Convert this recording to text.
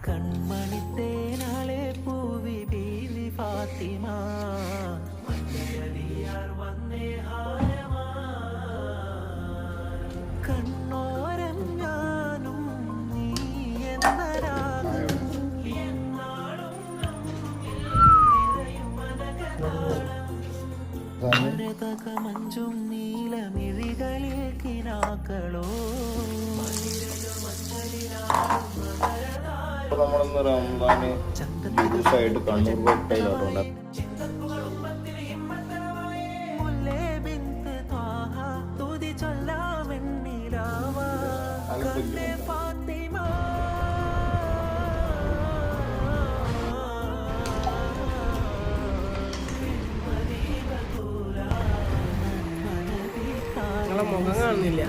കൺമണിത്തേനാളെ പൂവി ബീവി ഫാത്തിമ കണ്ണോരം ഞാനും നീ എന്നരാഗം മഞ്ചും നീലമിഴികളിൽ കിനാക്കളോ നമ്മളിന്ന് റംസാന് ദിവസമായിട്ട് കണ്ണൂർ കോട്ടയിലോട്ടുണ്ട്. മുഖം കാണുന്നില്ല